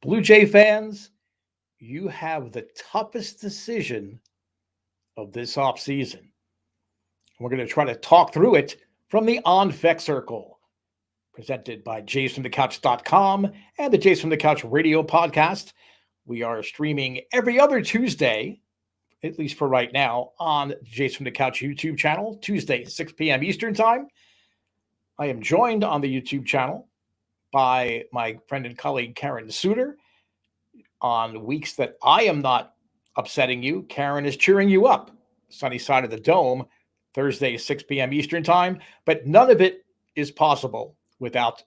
Blue Jay fans, you have the toughest decision of this offseason. We're going to try to talk through it from the On Fek Circle, presented by JFtC and the Jays from the Couch radio podcast. We are streaming every other Tuesday, at least for right now, on Jays from the Couch YouTube channel, Tuesday, 6 p.m. Eastern Time. I am joined on the YouTube channel by my friend and colleague, Karen Suter. On weeks that I am not upsetting you, Karen is cheering you up. Sunny side of the dome, Thursday, 6 p.m. Eastern Time. But none of it is possible without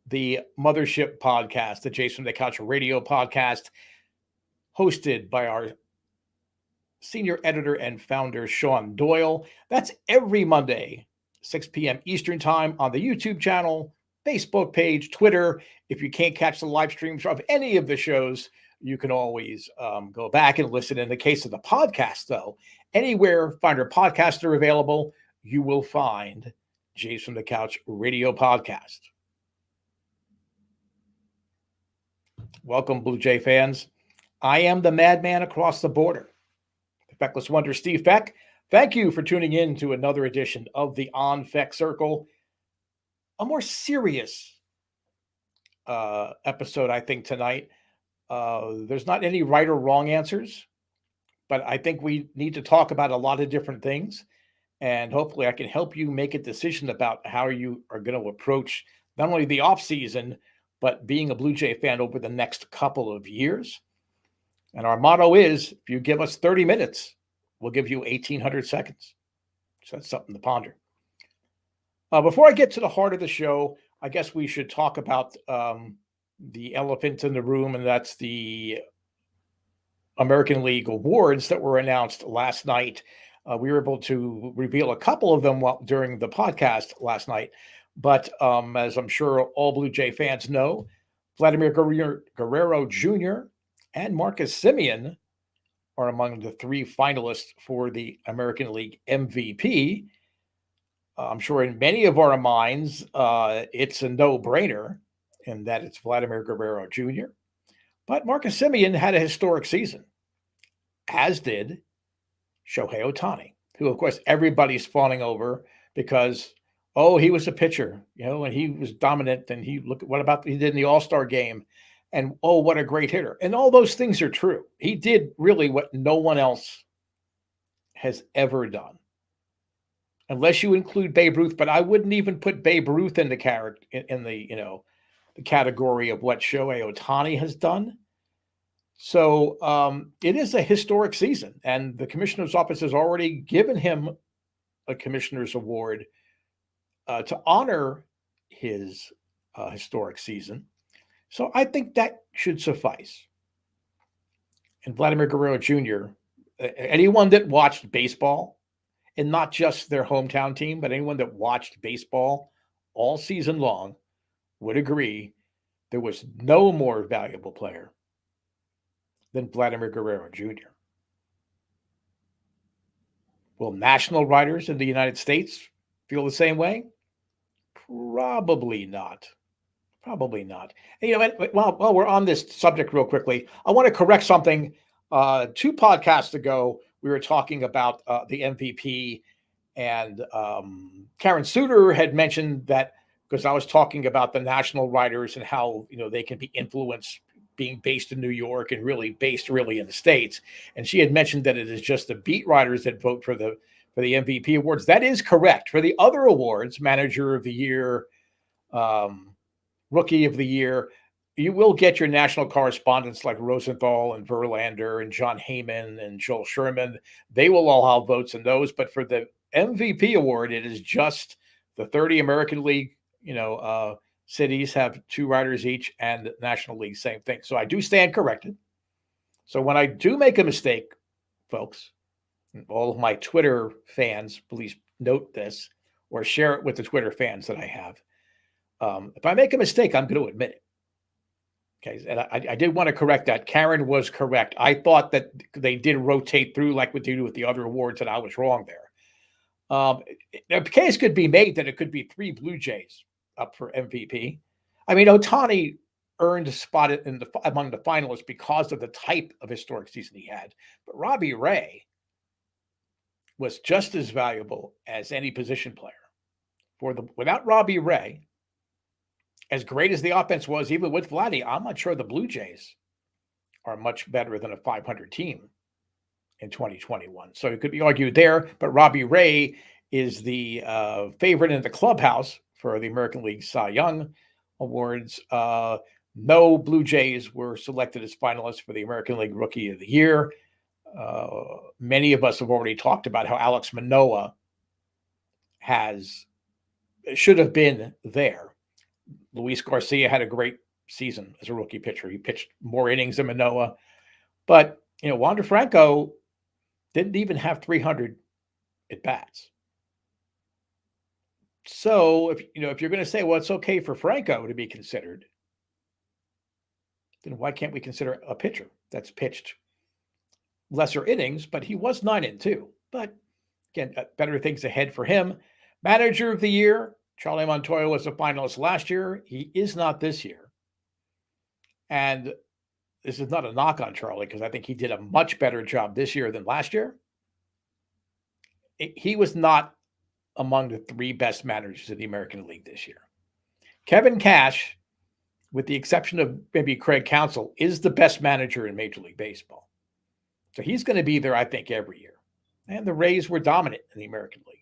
the Mothership podcast, the Jays from the Couch radio podcast, hosted by our senior editor and founder, Sean Doyle. That's every Monday, 6 p.m. Eastern Time on the YouTube channel, Facebook page, Twitter. If you can't catch the live streams of any of the shows, you can always go back and listen. In the case of the podcast, though, anywhere Finder podcasts are available, you will find Jays from the Couch radio podcast. Welcome, Blue Jay fans. I am the madman across the border, the Fekless Wonder, Steve Fek. Thank you for tuning in to another edition of the On Fek Circle. A more serious episode, I think, tonight. There's not any right or wrong answers, but I think we need to talk about a lot of different things. And hopefully I can help you make a decision about how you are going to approach not only the offseason, but being a Blue Jay fan over the next couple of years. And our motto is, if you give us 30 minutes, we'll give you 1,800 seconds. So that's something to ponder. Before I get to the heart of the show, I guess we should talk about the elephant in the room, and that's the American League awards that were announced last night. We were able to reveal a couple of them during the podcast last night. But as I'm sure all Blue Jay fans know, Vladimir Guerrero Jr. and Marcus Semien are among the three finalists for the American League MVP. I'm sure in many of our minds, it's a no-brainer in that it's Vladimir Guerrero Jr. But Marcus Semien had a historic season, as did Shohei Ohtani, who, of course, everybody's fawning over because, he was a pitcher, and he was dominant. And what about he did in the All-Star game? And, what a great hitter. And all those things are true. He did really what no one else has ever done, unless you include Babe Ruth. But I wouldn't even put Babe Ruth in the the category of what Shohei Ohtani has done. So it is a historic season, and the commissioner's office has already given him a commissioner's award to honor his historic season. So I think that should suffice. And Vladimir Guerrero Jr., anyone that watched baseball, and not just their hometown team, but anyone that watched baseball all season long, would agree there was no more valuable player than Vladimir Guerrero Jr. Will national writers in the United States feel the same way? Probably not. Probably not. And, while we're on this subject real quickly, I want to correct something. 2 podcasts ago, we were talking about the MVP, and Karen Suter had mentioned that, because I was talking about the national writers and how, they can be influenced being based in New York and really based in the States. And she had mentioned that it is just the beat writers that vote for the MVP awards. That is correct. For the other awards, Manager of the Year, Rookie of the Year, you will get your national correspondents like Rosenthal and Verlander and John Heyman and Joel Sherman. They will all have votes in those. But for the MVP award, it is just the 30 American League cities have 2 writers each, and National League, same thing. So I do stand corrected. So when I do make a mistake, folks, all of my Twitter fans, please note this or share it with the Twitter fans that I have. If I make a mistake, I'm going to admit it. Okay, and I did want to correct that. Karen was correct. I thought that they did rotate through like what they do with the other awards, and I was wrong there. A case could be made that it could be 3 Blue Jays up for MVP. I mean, Ohtani earned a spot among the finalists because of the type of historic season he had. But Robbie Ray was just as valuable as any position player. Without Robbie Ray, as great as the offense was, even with Vladdy, I'm not sure the Blue Jays are much better than a 500 team in 2021. So it could be argued there, but Robbie Ray is the favorite in the clubhouse for the American League Cy Young Awards. No Blue Jays were selected as finalists for the American League Rookie of the Year. Many of us have already talked about how Alex Manoah should have been there. Luis Garcia had a great season as a rookie pitcher. He pitched more innings than Manoah. But, Wander Franco didn't even have 300 at-bats. So, if you're going to say, well, it's okay for Franco to be considered, then why can't we consider a pitcher that's pitched lesser innings, but he was 9-2. But, again, better things ahead for him. Manager of the Year, Charlie Montoya was a finalist last year. He is not this year. And this is not a knock on Charlie, because I think he did a much better job this year than last year. He was not among the 3 best managers in the American League this year. Kevin Cash, with the exception of maybe Craig Counsell, is the best manager in Major League Baseball. So he's going to be there, I think, every year. And the Rays were dominant in the American League.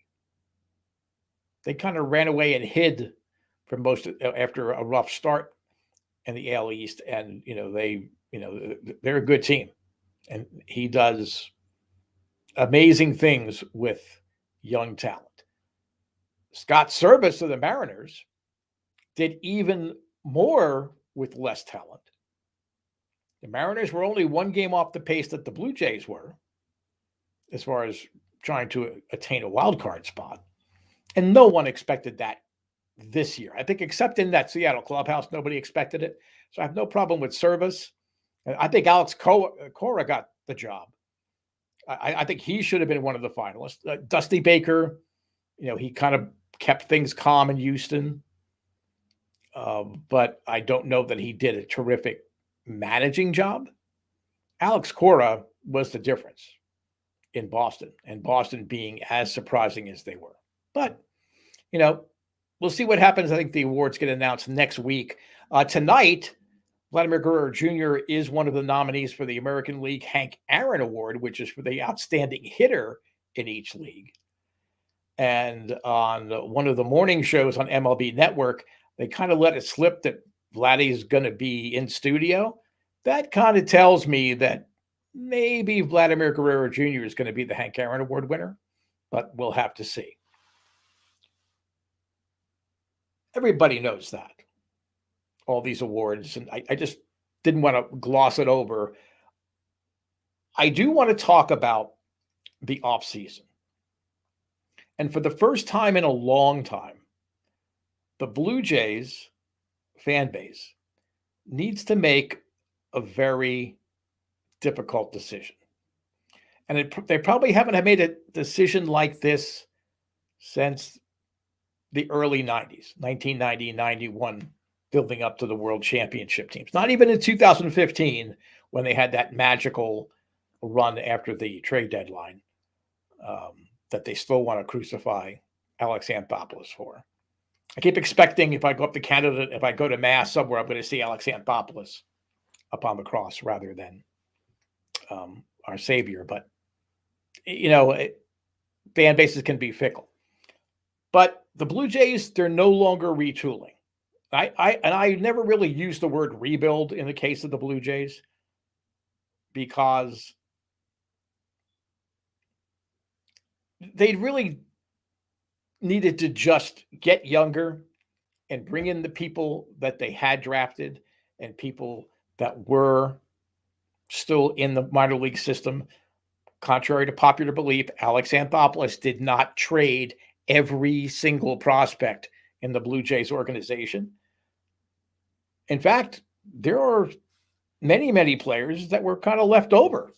They kind of ran away and hid from after a rough start in the AL East, and they're a good team, and he does amazing things with young talent. Scott Servais of the Mariners did even more with less talent. The Mariners were only 1 game off the pace that the Blue Jays were, as far as trying to attain a wild card spot. And no one expected that this year. I think except in that Seattle clubhouse, nobody expected it. So I have no problem with Servais. I think Alex Cora got the job. I think he should have been one of the finalists. Dusty Baker, he kind of kept things calm in Houston. But I don't know that he did a terrific managing job. Alex Cora was the difference in Boston, and Boston being as surprising as they were. But, we'll see what happens. I think the awards get announced next week. Tonight, Vladimir Guerrero Jr. is one of the nominees for the American League Hank Aaron Award, which is for the outstanding hitter in each league. And on one of the morning shows on MLB Network, they kind of let it slip that Vladdy is going to be in studio. That kind of tells me that maybe Vladimir Guerrero Jr. is going to be the Hank Aaron Award winner, but we'll have to see. Everybody knows that, all these awards, and I just didn't want to gloss it over. I do want to talk about the offseason. And for the first time in a long time, the Blue Jays fan base needs to make a very difficult decision. And they probably haven't made a decision like this since the early 90s, 1990, 91, building up to the World Championship teams. Not even in 2015, when they had that magical run after the trade deadline that they still want to crucify Alex Anthopoulos for. I keep expecting if I go up to Canada, if I go to Mass somewhere, I'm going to see Alex Anthopoulos up on the cross rather than our Savior. But, fan bases can be fickle. But the Blue Jays, they're no longer retooling. I never really use the word rebuild in the case of the Blue Jays, because they really needed to just get younger and bring in the people that they had drafted and people that were still in the minor league system. Contrary to popular belief, Alex Anthopoulos did not trade every single prospect in the Blue Jays organization. In fact, there are many, many players that were kind of left over.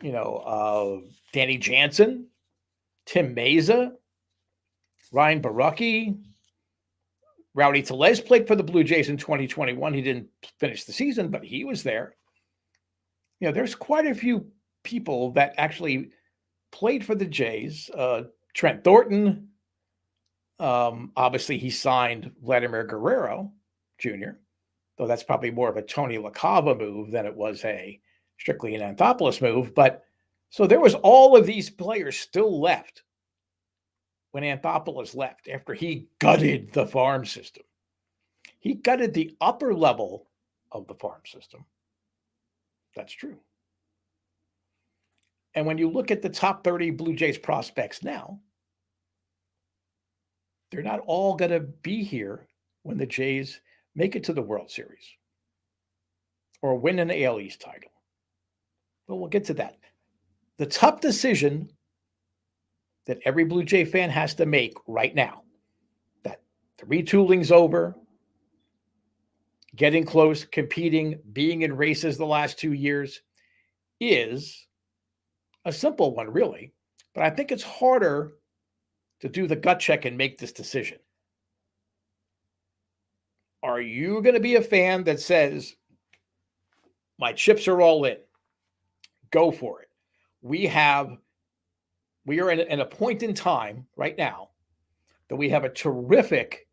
Danny Jansen, Tim Meza, Ryan Barucki, Rowdy Tellez played for the Blue Jays in 2021. He didn't finish the season, but he was there. There's quite a few people that actually played for the Jays. Trent Thornton, obviously he signed Vladimir Guerrero Jr., though that's probably more of a Tony LaCava move than it was a strictly an Anthopoulos move. But so there was all of these players still left when Anthopoulos left after he gutted the farm system. He gutted the upper level of the farm system. That's true. And when you look at the top 30 Blue Jays prospects now, they're not all going to be here when the Jays make it to the World Series or win an AL East title. But we'll get to that. The tough decision that every Blue Jay fan has to make right now, that the retooling's over, getting close, competing, being in races the last 2 years, is a simple one, really. But I think it's harder to do the gut check and make this decision. Are you going to be a fan that says, my chips are all in? Go for it. We are in a point in time right now that we have a terrific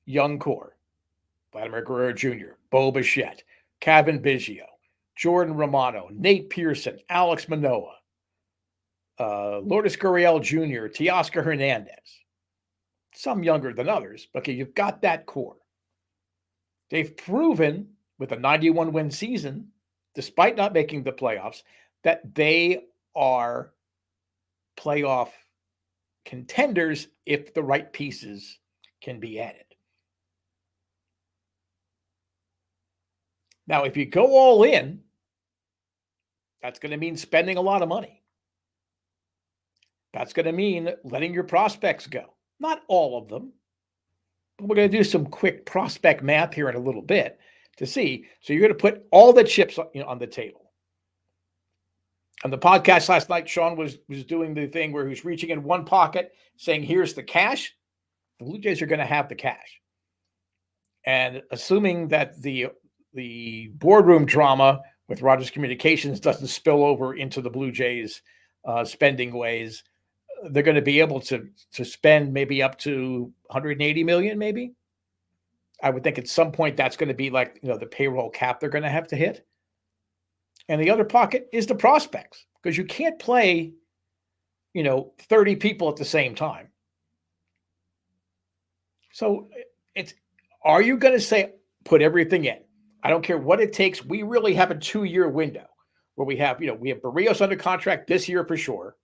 young core. Vladimir Guerrero Jr., Bo Bichette, Kevin Biggio, Jordan Romano, Nate Pearson, Alex Manoah, Lourdes Gurriel Jr., Teoscar Hernandez. Some younger than others, but you've got that core. They've proven with a 91-win season, despite not making the playoffs, that they are playoff contenders if the right pieces can be added. Now, if you go all in, that's going to mean spending a lot of money. That's going to mean letting your prospects go. Not all of them. But we're going to do some quick prospect math here in a little bit to see. So you're going to put all the chips on the table. On the podcast last night, Sean was doing the thing where he was reaching in one pocket saying, here's the cash. The Blue Jays are going to have the cash. And assuming that the boardroom drama with Rogers Communications doesn't spill over into the Blue Jays spending ways, they're going to be able to spend maybe up to $180 million, maybe. I would think at some point that's going to be like, the payroll cap they're going to have to hit. And the other pocket is the prospects, because you can't play, 30 people at the same time. So are you going to say, put everything in? I don't care what it takes. We really have a 2-year window where we have Barrios under contract this year for sure.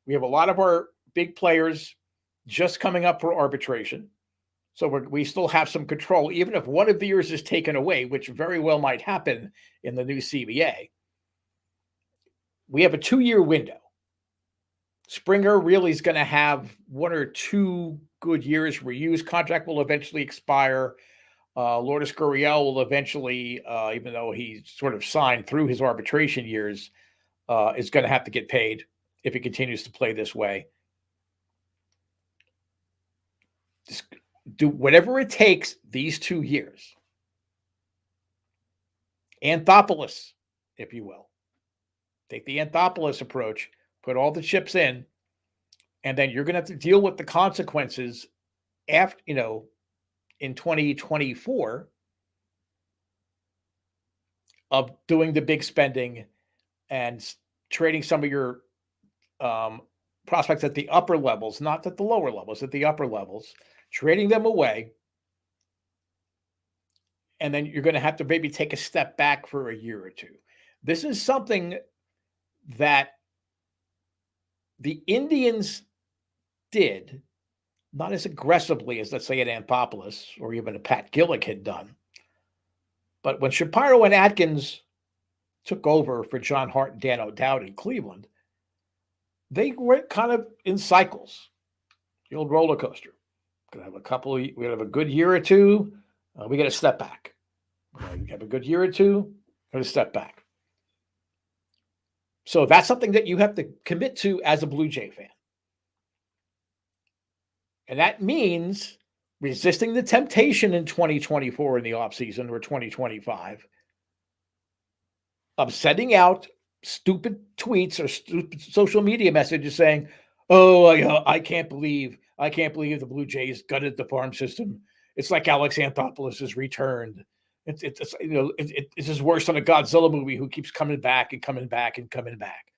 We have a lot of our big players just coming up for arbitration. So we still have some control, even if one of the years is taken away, which very well might happen in the new CBA. We have a 2-year window. Springer really is going to have 1 or 2 good years where his contract will eventually expire. Lourdes Gurriel will eventually, even though he sort of signed through his arbitration years, is going to have to get paid if he continues to play this way. Just do whatever it takes these 2 years. Anthopoulos, if you will. Take the Anthopoulos approach, put all the chips in, and then you're going to have to deal with the consequences after, in 2024 of doing the big spending and trading some of your prospects at the upper levels, not at the lower levels, at the upper levels, trading them away. And then you're going to have to maybe take a step back for a year or two. This is something that the Indians did, not as aggressively as, let's say, an Anthopoulos or even a Pat Gillick had done. But when Shapiro and Atkins took over for John Hart and Dan O'Dowd in Cleveland, they went kind of in cycles, the old roller coaster. We're going to have a good year or two. We got to step back. We have a good year or two. Going to step back. So that's something that you have to commit to as a Blue Jay fan. And that means resisting the temptation in 2024 in the offseason or 2025 of sending out stupid tweets or stupid social media messages saying, "Oh, I can't believe the Blue Jays gutted the farm system. It's like Alex Anthopoulos has returned. It's just worse than a Godzilla movie who keeps coming back and coming back and coming back."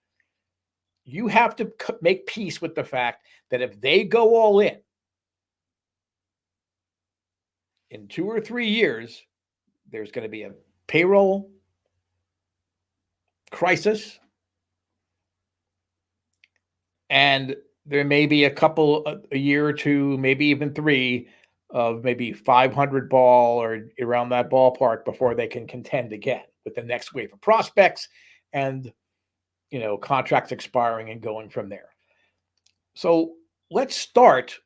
You have to make peace with the fact that if they go all in 2 or 3 years, there's going to be a payroll crisis, and there may be a year or two, maybe even 3 of maybe 500 ball or around that ballpark before they can contend again with the next wave of prospects and contracts expiring and going from there. So let's start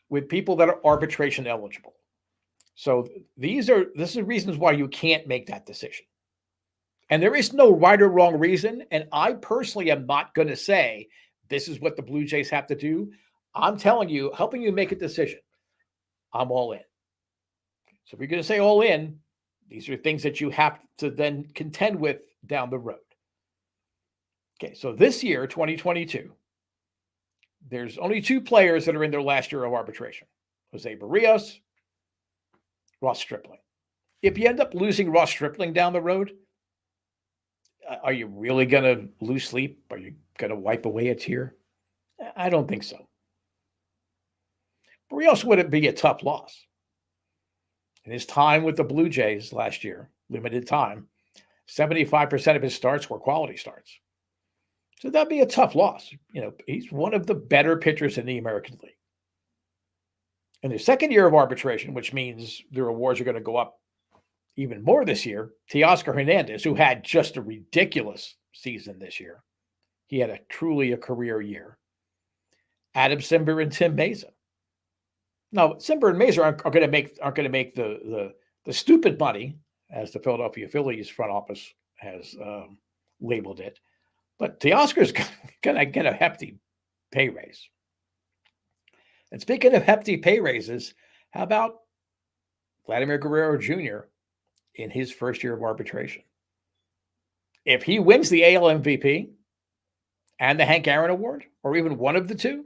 with people that are arbitration eligible. So this is reasons why you can't make that decision. And there is no right or wrong reason. And I personally am not going to say this is what the Blue Jays have to do. I'm telling you, helping you make a decision. I'm all in. So if you're going to say all in, these are things that you have to then contend with down the road. Okay, so this year, 2022, there's only 2 players that are in their last year of arbitration. Jose Barrios, Ross Stripling. If you end up losing Ross Stripling down the road, are you really going to lose sleep? Are you going to wipe away a tear? I don't think so. Barrios would be a tough loss. In his time with the Blue Jays last year, limited time, 75% of his starts were quality starts. So that'd be a tough loss. He's one of the better pitchers in the American League. In their second year of arbitration, which means their awards are going to go up even more this year, Teoscar Hernandez, who had just a ridiculous season this year. He had truly a career year. Adam Simber and Tim Mesa. Now, Simber and Mesa aren't going to make the stupid money, as the Philadelphia Phillies front office has labeled it. But Teoscar's going to get a hefty pay raise. And speaking of hefty pay raises, how about Vladimir Guerrero Jr. in his first year of arbitration? If he wins the AL MVP and the Hank Aaron Award, or even one of the two,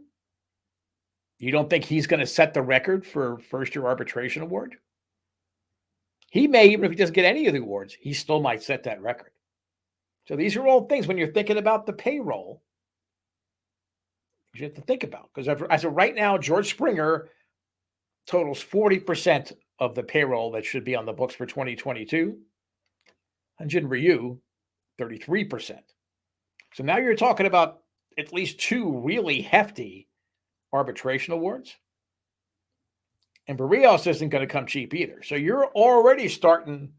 you don't think he's going to set the record for first year arbitration award? He may, even if he doesn't get any of the awards, he still might set that record. So these are all things when you're thinking about the payroll, you have to think about. Because as of right now, George Springer totals 40% of the payroll that should be on the books for 2022. Hyun-Jin Ryu, 33%. So now you're talking about at least 2 really hefty arbitration awards. And Barrios isn't going to come cheap either. So you're already starting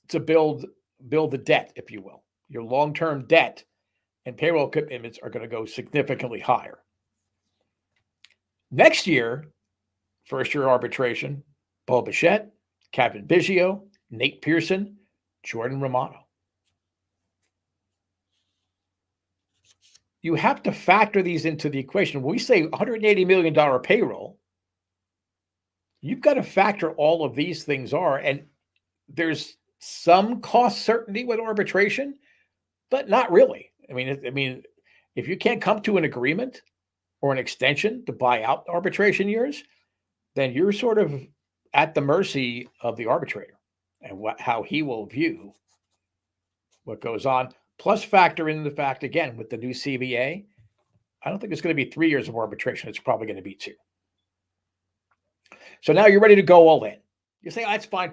to build the debt, if you will. Your long-term debt and payroll commitments are going to go significantly higher. Next year, first-year arbitration, Bo Bichette, Kevin Biggio, Nate Pearson, Jordan Romano. You have to factor these into the equation. When we say $180 million payroll, you've got to factor all of these things are, and there's some cost certainty with arbitration, but not really. I mean, if you can't come to an agreement or an extension to buy out arbitration years, then you're sort of at the mercy of the arbitrator and how he will view what goes on. Plus, factor in the fact, again, with the new CBA, I don't think it's going to be 3 years of arbitration. It's probably going to be 2. So now you're ready to go all in. You say, that's fine.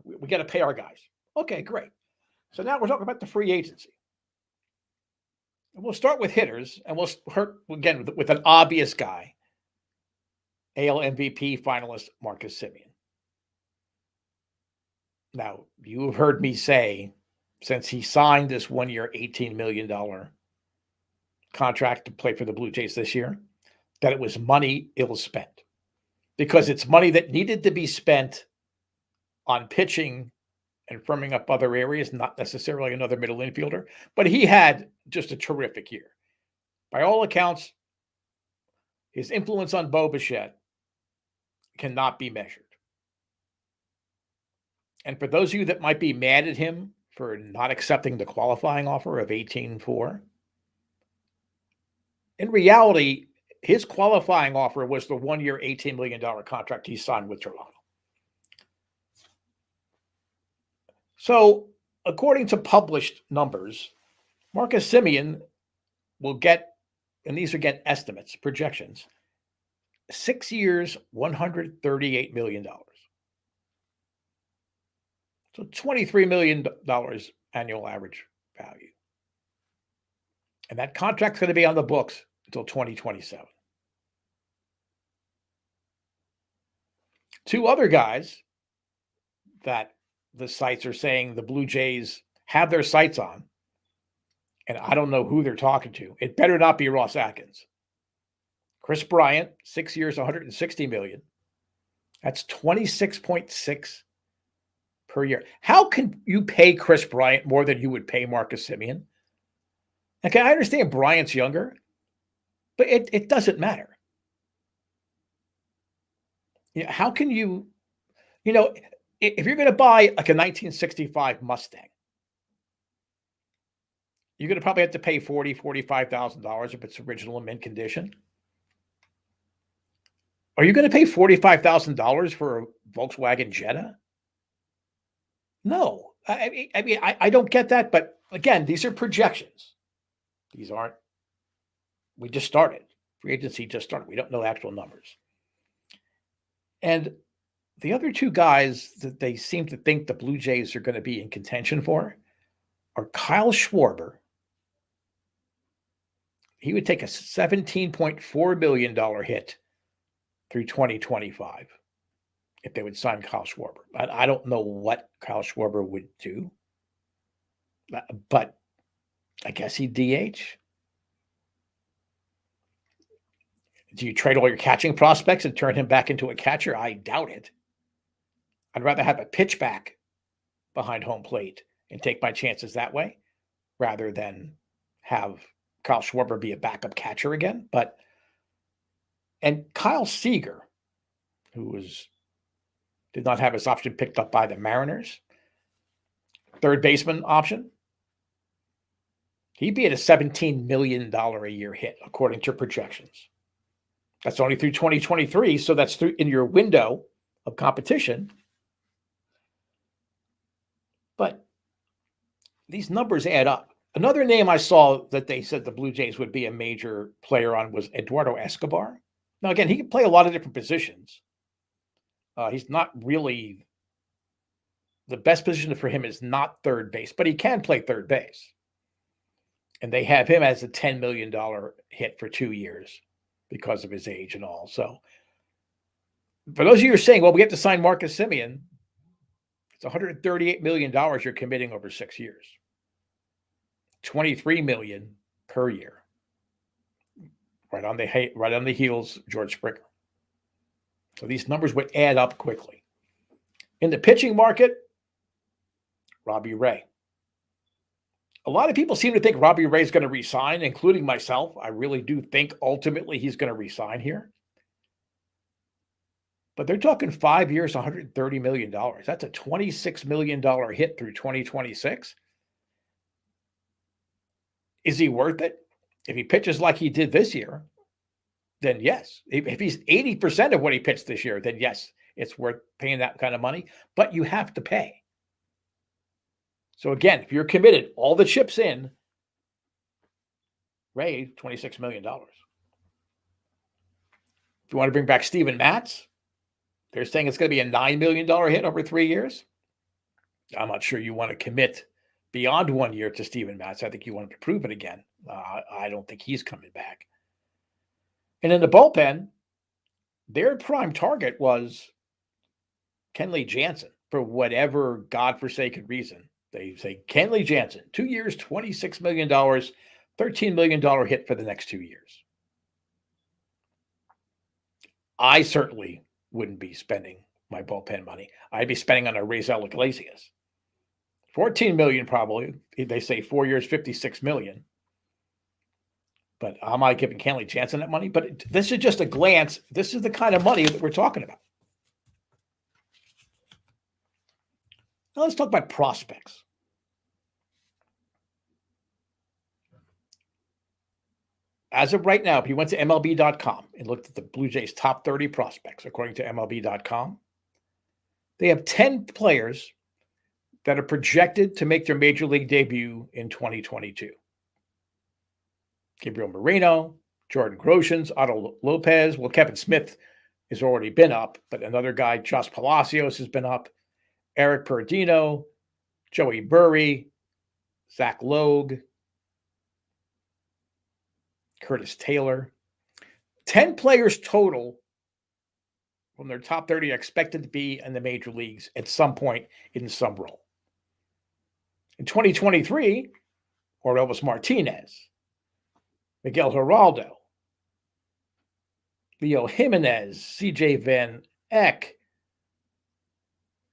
We got to pay our guys. Okay, great. So now we're talking about the free agency. And we'll start with hitters, and we'll start, again, with an obvious guy, AL MVP finalist Marcus Semien. Now, you have heard me say, since he signed this 1-year, $18 million contract to play for the Blue Jays this year, that it was money ill spent. Because it's money that needed to be spent on pitching and firming up other areas, not necessarily another middle infielder. But he had just a terrific year. By all accounts, his influence on Bo Bichette cannot be measured. And for those of you that might be mad at him for not accepting the qualifying offer of 18.4, in reality, his qualifying offer was the 1-year, $18 million contract he signed with Toronto. So, according to published numbers, Marcus Semien will get, and these are again estimates, projections, 6 years, $138 million. So $23 million annual average value. And that contract's going to be on the books until 2027. Two other guys that the sites are saying the Blue Jays have their sights on, and I don't know who they're talking to. It better not be Ross Atkins. Chris Bryant, 6 years, $160 million. That's 26.6 per year. How can you pay Chris Bryant more than you would pay Marcus Semien? Okay, I understand Bryant's younger, but it doesn't matter. How can you, if you're going to buy like a 1965 Mustang, you're going to probably have to pay $45,000 if it's original and mint condition. Are you going to pay $45,000 for a Volkswagen Jetta? No. I don't get that. But again, these are projections. These aren't, we just started. Free agency just started. We don't know actual numbers. And the other two guys that they seem to think the Blue Jays are going to be in contention for are Kyle Schwarber. He would take a $17.4 million hit through 2025 if they would sign Kyle Schwarber. I don't know what Kyle Schwarber would do, but I guess he'd DH. Do you trade all your catching prospects and turn him back into a catcher? I doubt it. I'd rather have a pitchback behind home plate and take my chances that way rather than have Kyle Schwarber be a backup catcher again. And Kyle Seager, who did not have his option picked up by the Mariners, third baseman option, he'd be at a $17 million a year hit, according to projections. That's only through 2023, so that's through in your window of competition. But these numbers add up. Another name I saw that they said the Blue Jays would be a major player on was Eduardo Escobar. Now, again, he can play a lot of different positions. He's not really, the best position for him is not third base, but he can play third base. And they have him as a $10 million hit for 2 years because of his age and all. So for those of you who are saying, well, we have to sign Marcus Semien, it's $138 million you're committing over 6 years. $23 million per year. Right on the heels, George Springer. So these numbers would add up quickly. In the pitching market, Robbie Ray. A lot of people seem to think Robbie Ray is going to resign, including myself. I really do think ultimately he's going to resign here. But they're talking 5 years, $130 million. That's a $26 million hit through 2026. Is he worth it? If he pitches like he did this year, then yes. If he's 80% of what he pitched this year, then yes, it's worth paying that kind of money. But you have to pay. So again, if you're committed, all the chips in, Ray, $26 million. If you want to bring back Steven Matz, they're saying it's going to be a $9 million hit over 3 years. I'm not sure you want to commit beyond 1 year to Steven Matz. I think you want him to prove it again. I don't think he's coming back. And in the bullpen, their prime target was Kenley Jansen for whatever godforsaken reason. They say Kenley Jansen, 2 years, $26 million, $13 million hit for the next 2 years. I certainly wouldn't be spending my bullpen money. I'd be spending on a Raisel Iglesias. $14 million probably. They say 4 years, $56 million. But am I giving Kenley Jansen that money? But this is just a glance. This is the kind of money that we're talking about. Now let's talk about prospects. As of right now, if you went to MLB.com and looked at the Blue Jays' top 30 prospects, according to MLB.com, they have 10 players that are projected to make their major league debut in 2022. Gabriel Moreno, Jordan Groshans, Otto Lopez. Well, Kevin Smith has already been up, but another guy, Josh Palacios, has been up. Eric Perdino, Joey Burry, Zach Logue, Curtis Taylor. 10 players total from their top 30 are expected to be in the major leagues at some point in some role. In 2023, Orelvis Martinez, Miguel Geraldo, Leo Jimenez, CJ Van Eck,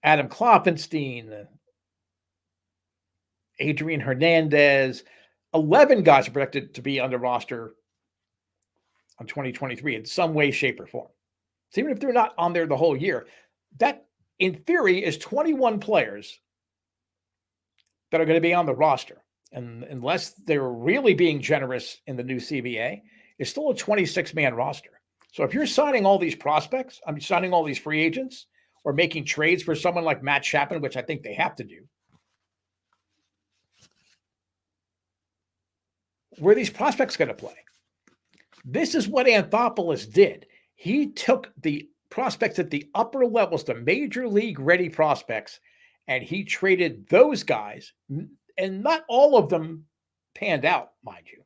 Adam Klopfenstein, Adrian Hernandez. 11 guys are projected to be on the roster on 2023 in some way, shape, or form. So even if they're not on there the whole year, that in theory is 21 players that are going to be on the roster. And unless they're really being generous in the new CBA, it's still a 26-man roster. So if you're signing all these prospects, signing all these free agents, or making trades for someone like Matt Chapman, which I think they have to do, where are these prospects going to play? This is what Anthopoulos did. He took the prospects at the upper levels, the major league ready prospects, and he traded those guys, and not all of them panned out, mind you,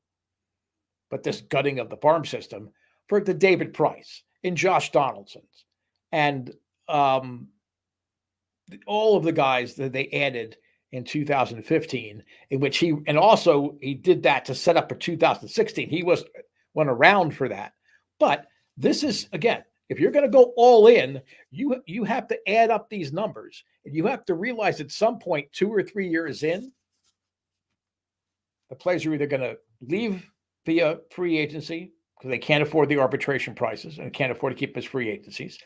but this gutting of the farm system for the David Price and Josh Donaldsons and all of the guys that they added in 2015, in which he did that to set up for 2016. He went around for that. But this is, again, if you're going to go all in, you have to add up these numbers, and you have to realize at some point, 2 or 3 years in, the players are either going to leave via free agency because they can't afford the arbitration prices and can't afford to keep as free agencies,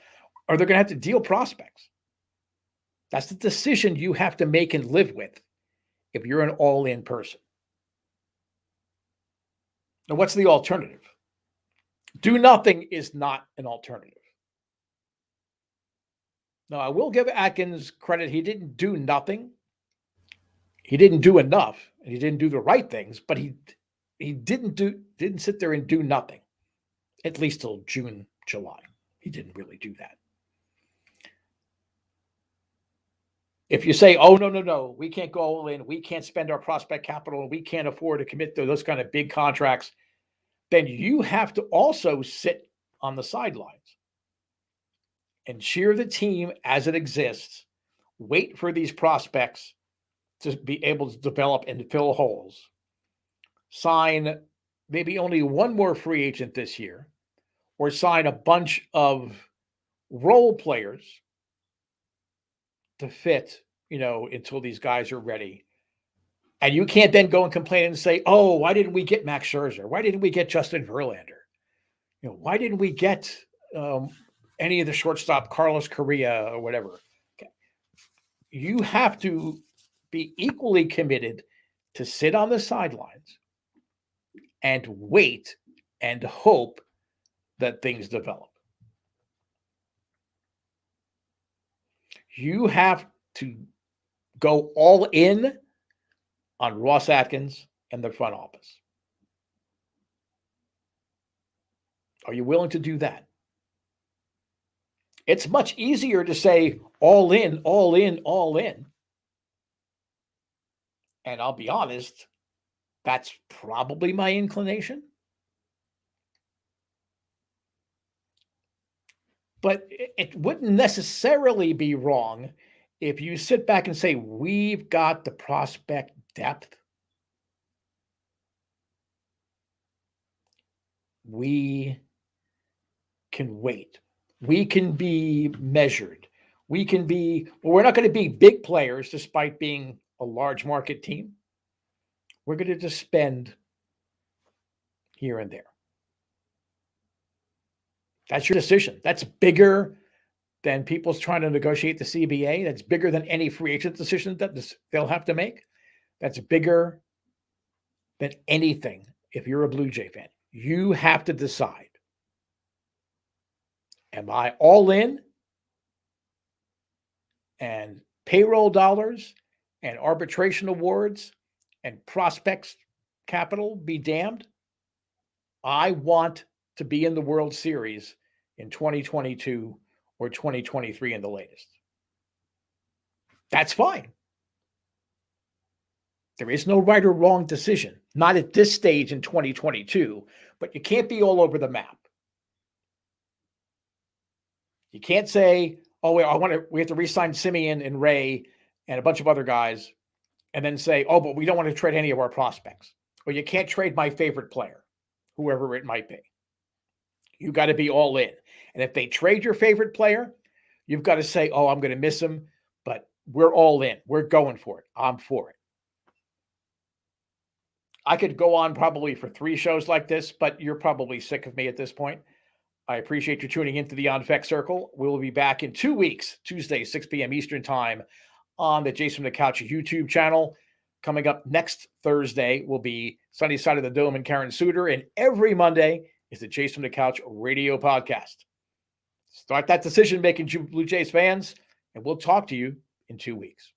or they're going to have to deal prospects. That's the decision you have to make and live with if you're an all-in person. Now, what's the alternative? Do nothing is not an alternative. Now, I will give Atkins credit. He didn't do nothing. He didn't do enough, and he didn't do the right things, but he didn't sit there and do nothing, at least till June, July. He didn't really do that. If you say, oh, no, we can't go all in, we can't spend our prospect capital, and we can't afford to commit to those kind of big contracts, then you have to also sit on the sidelines and cheer the team as it exists, wait for these prospects to be able to develop and fill holes, sign maybe only one more free agent this year, or sign a bunch of role players to fit, until these guys are ready. And you can't then go and complain and say, oh, why didn't we get Max Scherzer? Why didn't we get Justin Verlander? Why didn't we get any of the shortstop, Carlos Correa or whatever? Okay. You have to be equally committed to sit on the sidelines and wait and hope that things develop. You have to go all in on Ross Atkins and the front office. Are you willing to do that? It's much easier to say all in, all in, all in. And I'll be honest, that's probably my inclination. But it wouldn't necessarily be wrong if you sit back and say, we've got the prospect depth. We can wait. We can be measured. We're not going to be big players despite being a large market team. We're going to just spend here and there. That's your decision. That's bigger than people's trying to negotiate the CBA. That's bigger than any free agent decision that they'll have to make. That's bigger than anything. If you're a Blue Jay fan, you have to decide, am I all in and payroll dollars and arbitration awards and prospects capital be damned? I want to be in the World Series in 2022 or 2023 in the latest. That's fine. There is no right or wrong decision, not at this stage in 2022, but you can't be all over the map. You can't say, oh, we have to re-sign Simeon and Ray and a bunch of other guys, and then say, oh, but we don't want to trade any of our prospects. Or you can't trade my favorite player, whoever it might be. You got to be all in. And if they trade your favorite player, you've got to say, oh, I'm going to miss him, but we're all in. We're going for it. I'm for it. I could go on probably for 3 shows like this, but you're probably sick of me at this point. I appreciate you tuning into the On Fek Circle. We will be back in 2 weeks, Tuesday, 6 p.m. Eastern Time on the Jason from the Couch YouTube channel. Coming up next Thursday will be Sunny Side of the Dome and Karen Suter. And every Monday is the Jason from the Couch radio podcast. Start that decision-making, Blue Jays fans, and we'll talk to you in 2 weeks.